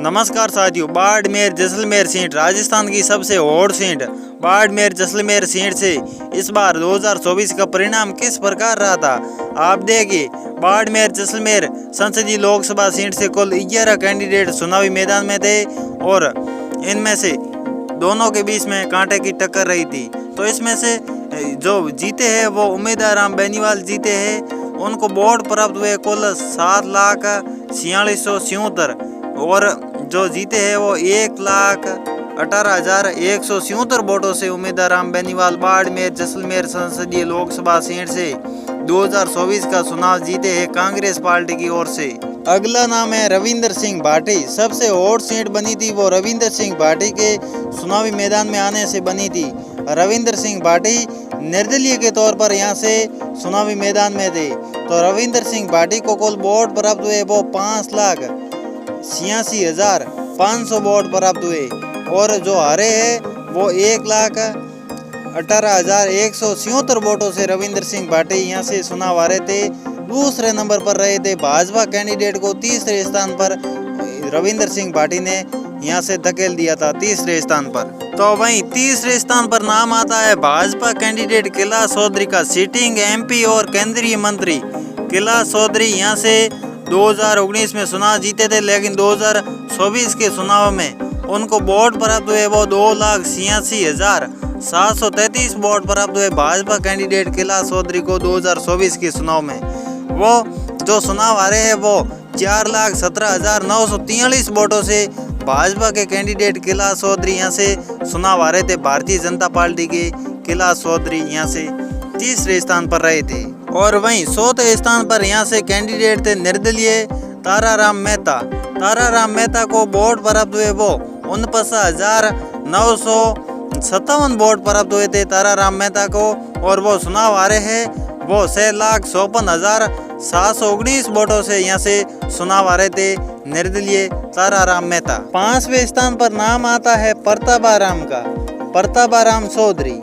नमस्कार साथियों, बाड़मेर जैसलमेर सीट राजस्थान की सबसे hot seat Barmer Jaisalmer seat से इस बार 2024 का परिणाम किस प्रकार रहा था आप देखिए। बाड़मेर जैसलमेर संसदीय लोकसभा सीट से कुल 11 कैंडिडेट चुनावी मैदान में थे और इनमें से दोनों के बीच में कांटे की टक्कर रही थी। तो इसमें से जो जीते हैं वो उम्मीदवार बेनीवाल जीते हैं, उनको वोट प्राप्त हुए कुल 7,46,4677 और जो जीते हैं वो 1,18,177 वोटों से उम्मीदवार बेनीवाल बाड़मेर जैसलमेर संसदीय लोकसभा सीट से 2024 का चुनाव जीते हैं कांग्रेस पार्टी की ओर से। अगला नाम है रविंदर सिंह भाटी। सबसे हॉट सीट बनी थी वो रविंदर सिंह भाटी के चुनावी मैदान में आने से बनी थी। रविंदर सिंह भाटी निर्दलीय के तौर पर यहाँ से चुनावी मैदान में थे। तो रविंदर सिंह भाटी को कुल वोट प्राप्त हुए वो 5,86,500 वोट प्राप्त हुए और जो हारे हैं वो 1,18,177 वोटों से रविंदर सिंह भाटी यहाँ से चुनाव हारे थे। दूसरे नंबर पर रहे थे भाजपा कैंडिडेट को तीसरे स्थान पर रविंदर सिंह भाटी ने यहाँ से धकेल दिया था तीसरे स्थान पर। तो वहीं तीसरे स्थान पर नाम आता है भाजपा कैंडिडेट कैलाश चौधरी का। सिटिंग एमपी और केंद्रीय मंत्री कैलाश चौधरी यहाँ से 2019 में चुनाव जीते थे, लेकिन 2024 के चुनाव में उनको वोट प्राप्त हुए वो 2,86,733 वोट प्राप्त हुए भाजपा कैंडिडेट कैलाश चौधरी को 2024 के चुनाव में। वो जो चुनाव हारे हैं वो 4,17,943 वोटों से भाजपा के कैंडिडेट कैलाश चौधरी यहाँ से चुनाव हारे थे। भारतीय जनता पार्टी के कैलाश चौधरी यहाँ से तीसरे स्थान पर रहे थे और वहीं चौथे स्थान पर यहाँ से कैंडिडेट थे निर्दलीय ताराराम मेहता। ताराराम मेहता को वोट प्राप्त हुए वो 49,957 वोट प्राप्त हुए थे ताराराम मेहता को और वो चुनाव हारे हैं वो 6,54,719 वोटों से यहाँ से चुनाव हारे थे निर्दलीय ताराराम मेहता। पांचवें स्थान पर नाम आता है प्रताबाराम का। प्रताबाराम चौधरी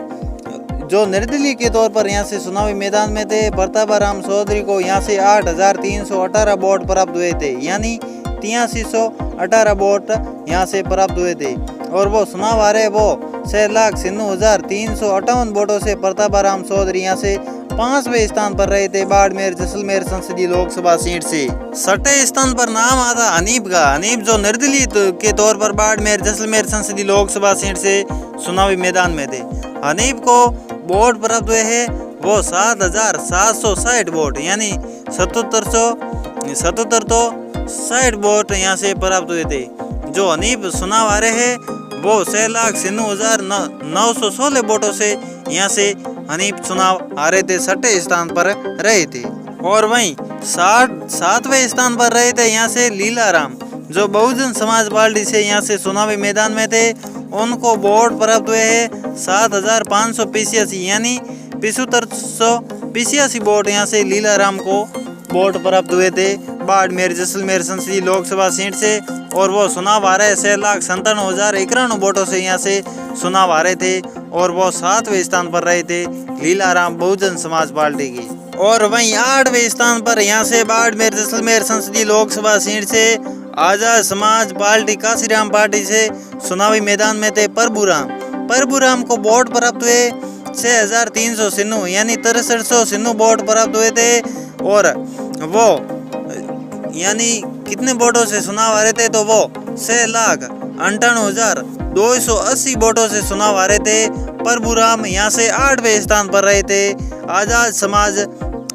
जो निर्दलीय के तौर पर यहाँ से चुनावी मैदान में थे। प्रताबाराम चौधरी को यहाँ से 8,318 वोट प्राप्त हुए थे, यानी 8318 वोट यहाँ से प्राप्त हुए थे और वो चुनाव हारे वो 6,96,358 वोटों से। प्रताबाराम चौधरी यहाँ से पांचवें स्थान पर रहे थे बाड़मेर जैसलमेर संसदीय लोकसभा सीट से। छठे स्थान पर नाम आता हनीफ का। हनीफ जो निर्दलीय के तौर पर बाड़मेर जैसलमेर संसदीय लोकसभा सीट से चुनावी मैदान में थे। हनीफ को वोट प्राप्त हुए हैं वो 7,760 वोट, यानी 7760 वोट यहाँ से प्राप्त हुए थे। जो हनीफ चुनाव हारे हैं वो 6,96,916 वोटों से यहाँ से हनीफ चुनाव हारे थे, छठे स्थान पर रहे थे। और वहीं सातवें स्थान पर रहे थे यहाँ से लीलाराम जो बहुजन समाज पार्टी से यहाँ से चुनावी मैदान में थे। उनको वोट प्राप्त हुए हैं 7,585, यानी 7585 वोट यहाँ से लीलाराम को वोट प्राप्त हुए थे बाड़मेर जैसलमेर संसदीय लोकसभा सीट से और वो चुनाव हारे 6,97,091 वोटों से यहाँ से चुनाव हारे थे और वो सातवें स्थान पर रहे थे लीलाराम बहुजन समाज पार्टी की। और वहीं आठवें स्थान पर यहाँ से बाड़मेर जैसलमेर संसदीय लोकसभा सीट से आजाद समाज पार्टी काशीराम पार्टी से चुनावी मैदान में थे प्रभुराम को वोट प्राप्त हुए 6,396, यानी 6396 वोट प्राप्त हुए थे और वो यानी कितने वोटों से चुनाव हारे थे तो वो 6,98,280 वोटों से चुनाव हारे थे। प्रभुराम यहाँ से आठवें स्थान पर रहे थे आजाद समाज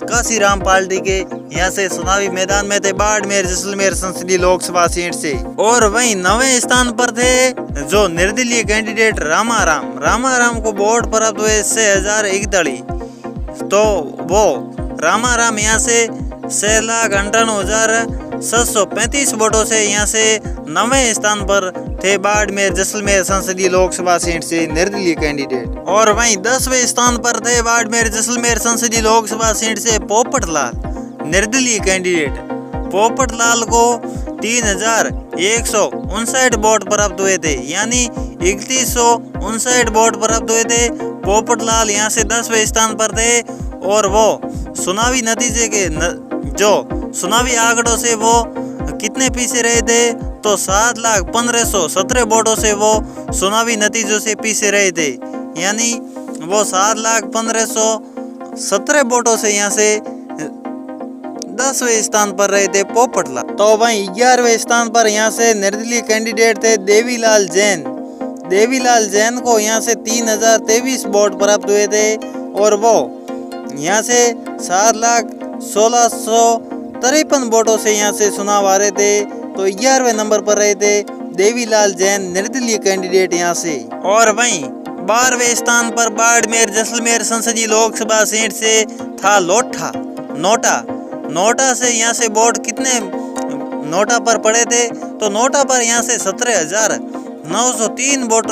काशीराम पार्टी के यहाँ से चुनावी मैदान में थे बाड़मेर जैसलमेर संसदीय लोकसभा सीट से। और वहीं नवें स्थान पर थे जो निर्दलीय कैंडिडेट रामाराम को वोट प्राप्त हुए 6,041। तो वो रामाराम यहाँ से 6,98,735 वोटों से यहाँ से नवें स्थान पर थे बाड़मेर जैसलमेर संसदीय लोकसभा सीट से निर्दलीय कैंडिडेट। और वहीं 10वें स्थान पर थे बाड़मेर जैसलमेर संसदीय लोकसभा सीट से पोपटलाल निर्दलीय कैंडिडेट। पोपटलाल को 3,159 वोट प्राप्त हुए थे, यानी 3159 वोट प्राप्त हुए थे। पोपटलाल यहाँ से 10वें स्थान पर थे और वो चुनावी नतीजे के जो चुनावी आंकड़ों से वो कितने पीछे रहे थे तो 7,15,17 वोटों से वो चुनावी नतीजों से पीछे रहे थे। यानी वो 7,15,17 वोटों से यहाँ से 10वें स्थान पर रहे थे पोपटलाल। तो वहीं 11वें स्थान पर यहाँ से निर्दलीय कैंडिडेट थे देवीलाल जैन। देवीलाल जैन को यहाँ से 3,023 वोट प्राप्त हुए थे और वो यहाँ से 7,16,53 वोटों से यहाँ से चुनाव हारे थे। तो 11वें नंबर पर रहे थे देवीलाल जैन निर्दलीय कैंडिडेट यहाँ से। और वहीं 12वें स्थान पर बाड़मेर जैसलमेर संसदीय लोकसभा सीट से था नोटा से यहाँ से वोट कितने नोटा पर पड़े थे? तो नोटा पर यहाँ से 17,903 वोट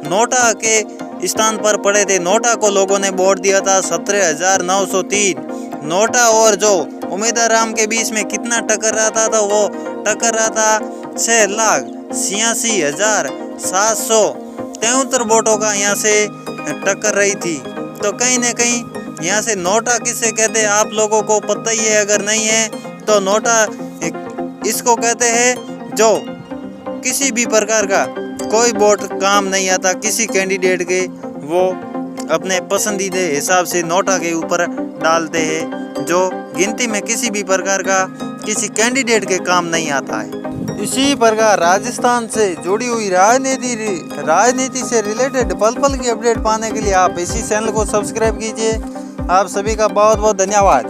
नोटा के स्थान पर पड़े थे। नोटा को लोगों ने वोट दिया था 17,903। नोटा और जो उम्मीदवार राम के बीच में कितना टक्कर रहा था, तो वो टक्कर रहा था 6,86,773 वोटों का यहाँ से टक्कर रही थी। तो कहीं न कहीं यहाँ से नोटा किसे कहते हैं आप लोगों को पता ही है, अगर नहीं है तो नोटा इसको कहते हैं जो किसी भी प्रकार का कोई वोट काम नहीं आता किसी कैंडिडेट के, वो अपने पसंदीदे हिसाब से नोटा के ऊपर डालते हैं, जो गिनती में किसी भी प्रकार का किसी कैंडिडेट के काम नहीं आता है। इसी प्रकार राजस्थान से जुड़ी हुई राजनीति से रिलेटेड पल पल की अपडेट पाने के लिए आप इसी चैनल को सब्सक्राइब कीजिए। आप सभी का बहुत बहुत धन्यवाद।